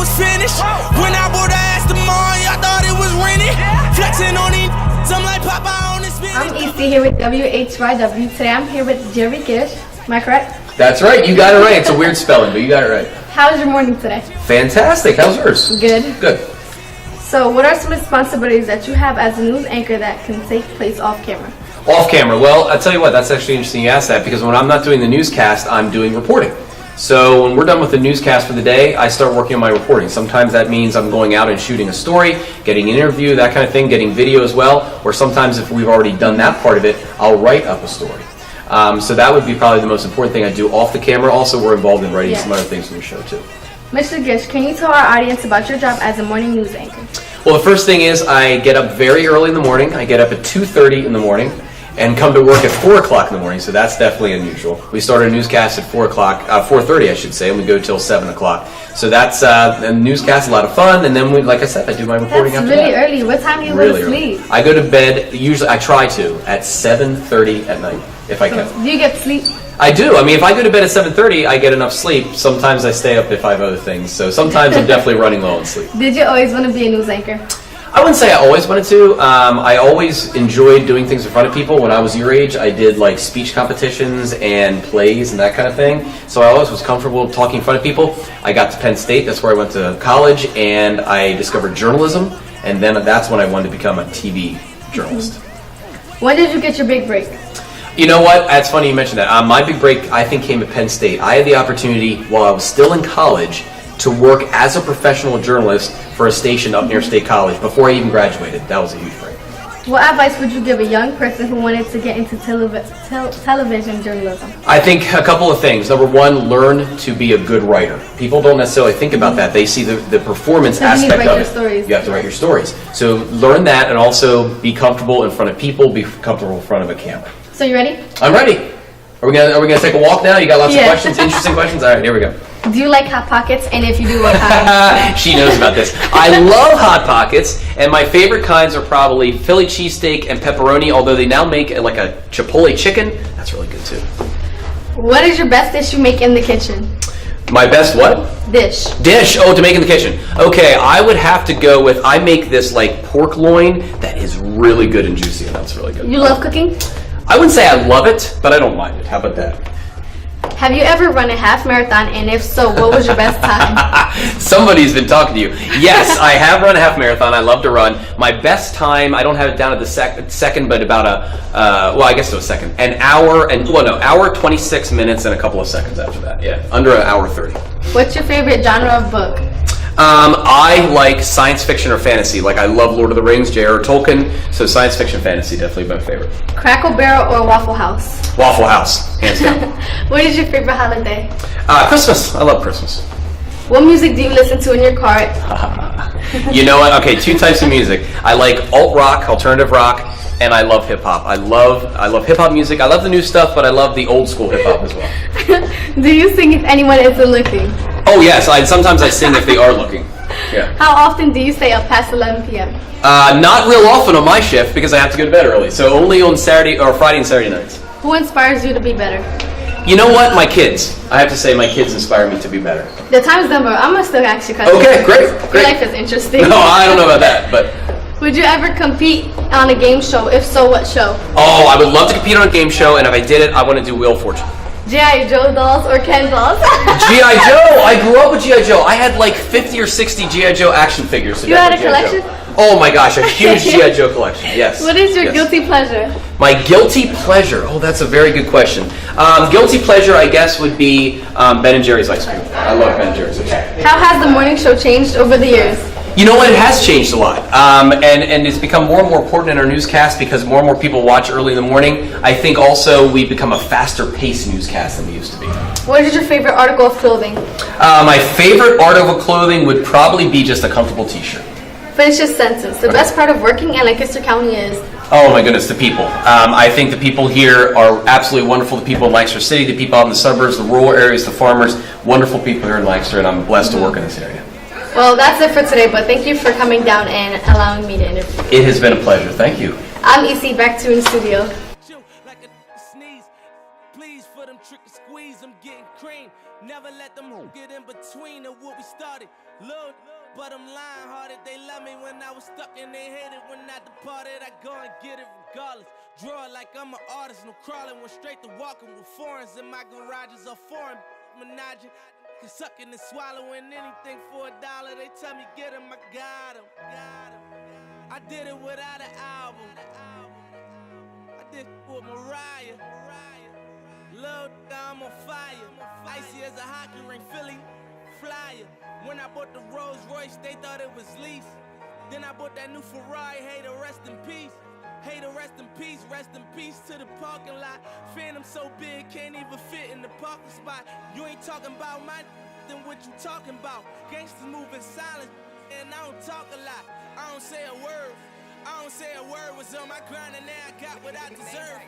was finished. When I bought the ass tomorrow, I thought it was rented. Flexing on these, I'm like Popeye on this spinach. I'm EC here with WHYW. Today I'm here with Jere Gish. Am I correct? That's right, you got it right. It's a weird spelling, but you got it right. How was your morning today? Fantastic. How's yours? Good. Good. So what are some responsibilities that you have as a news anchor that can take place off camera? Off camera. Well, I'll tell you what, that's actually interesting you asked that, because when I'm not doing the newscast, I'm doing reporting. So when we're done with the newscast for the day, I start working on my reporting. Sometimes that means I'm going out and shooting a story, getting an interview, that kind of thing, getting video as well. Or sometimes if we've already done that part of it, I'll write up a story. So that would be probably the most important thing I do off the camera. Also, we're involved in writing some other things for the show too. Mr. Gish, can you tell our audience about your job as a morning news anchor? Well, the first thing is I get up very early in the morning. I get up at 2:30 in the morning and come to work at 4 o'clock in the morning, so that's definitely unusual. We start our newscast at 4 o'clock, 4:30 I should say, and we go till 7 o'clock. So that's the newscast, a lot of fun, and then, like I said, I do my reporting That's after really that. early. What time do you go to sleep? I go to bed, usually I try to, at 7:30 at night, if I can. Do you get sleep? I do. I mean, if I go to bed at 7:30, I get enough sleep. Sometimes I stay up if I have other things, so sometimes I'm definitely running low on sleep. Did you always want to be a news anchor? I wouldn't say I always wanted to. I always enjoyed doing things in front of people. When I was your age, I did like speech competitions and plays and that kind of thing. So I always was comfortable talking in front of people. I got to Penn State, that's where I went to college, and I discovered journalism, and then that's when I wanted to become a TV journalist. When did you get your big break? You know what? It's funny you mentioned that. My big break, I think, came at Penn State. I had the opportunity, while I was still in college, to work as a professional journalist for a station up near State College before I even graduated. That was a huge break. What advice would you give a young person who wanted to get into television journalism? I think a couple of things. Number one, learn to be a good writer. People don't necessarily think about that. They see the performance aspect of it. Stories. You have to write your stories. So learn that, and also be comfortable in front of people, be comfortable in front of a camera. So you ready? I'm ready. Are we gonna take a walk now? You got lots of questions, interesting questions? All right, here we go. Do you like Hot Pockets? And if you do, what kind? She knows about this. I love Hot Pockets, and my favorite kinds are probably Philly cheesesteak and pepperoni, although they now make like a Chipotle chicken. That's really good too. What is your best dish you make in the kitchen? My best what? Dish. Dish, oh, to make in the kitchen. Okay, I would have to go with, I make this like pork loin that is really good and juicy, and that's really good. You love cooking? I wouldn't say I love it, but I don't mind it. How about that? Have you ever run a half marathon, and if so, what was your best time? Somebody's been talking to you. Yes, I have run a half marathon. I love to run. My best time, I don't have it down at the second, but about well, I guess it was second. An hour, hour, 26 minutes, and a couple of seconds after that. Yeah, under an hour 30. What's your favorite genre of book? I like science fiction or fantasy. Like, I love Lord of the Rings, J.R.R. Tolkien, so science fiction, fantasy, definitely my favorite. Crackle Barrel or Waffle House? Waffle House, hands down. What is your favorite holiday? Christmas. I love Christmas. What music do you listen to in your car? You know what? Okay, two types of music. I like alt rock, alternative rock, and I love hip hop. I love hip hop music. I love the new stuff, but I love the old school hip hop as well. Do you sing if anyone isn't looking? Oh yes, sometimes I sing if they are looking. Yeah. How often do you stay up past 11 p.m.? Not real often on my shift because I have to go to bed early. So only on Saturday or Friday and Saturday nights. Who inspires you to be better? You know what? My kids. I have to say my kids inspire me to be better. The time's done, but I'm gonna still ask you questions. Okay, great. Your life is interesting. No, I don't know about that, but. Would you ever compete on a game show? If so, what show? Oh, I would love to compete on a game show, and if I did it, I want to do Wheel of Fortune. G.I. Joe dolls or Ken dolls? G.I. Joe! I grew up with G.I. Joe. I had like 50 or 60 G.I. Joe action figures. So you had a collection? Oh my gosh, a huge G.I. Joe collection, yes. What is your guilty pleasure? My guilty pleasure? Oh, that's a very good question. Guilty pleasure, I guess, would be Ben & Jerry's ice cream. I love Ben & Jerry's ice cream. How has the morning show changed over the years? You know what? It has changed a lot, and it's become more and more important in our newscast because more and more people watch early in the morning. I think also we've become a faster-paced newscast than we used to be. What is your favorite article of clothing? My favorite article of clothing would probably be just a comfortable T-shirt. Finish this sentence. The best part of working in Lancaster County is? Oh my goodness, the people. I think the people here are absolutely wonderful. The people in Lancaster City, the people out in the suburbs, the rural areas, the farmers, wonderful people here in Lancaster, and I'm blessed to work in this area. Well, that's it for today, but thank you for coming down and allowing me to interview. It has been a pleasure. Thank you. I'm EC, back to you in studio. Like a sneeze, please for them trick squeeze, I'm getting cream. Never let them get in between of what we started. Load, but I'm lying hearted. They love me when I was stuck and they hated when I departed. I go and get it regardless. Draw it like I'm an artist, no crawling. Went straight to walking with foreigns in my garages are foreign. Menaging, sucking and swallowing anything for $1. They tell me get him, I got him. I did it without an album. I did it with Mariah. Lil' I'm on fire. Icy as a hockey ring, Philly flyer. When I bought the Rolls Royce, they thought it was lease. Then I bought that new Ferrari, hey, to rest in peace. Hey, to rest in peace to the parking lot. Phantom so big, can't even fit in the parking spot. You ain't talking about my then what you talking about? Gangsters move in silence, and I don't talk a lot. I don't say a word. Was on my grind and now I got what I deserve.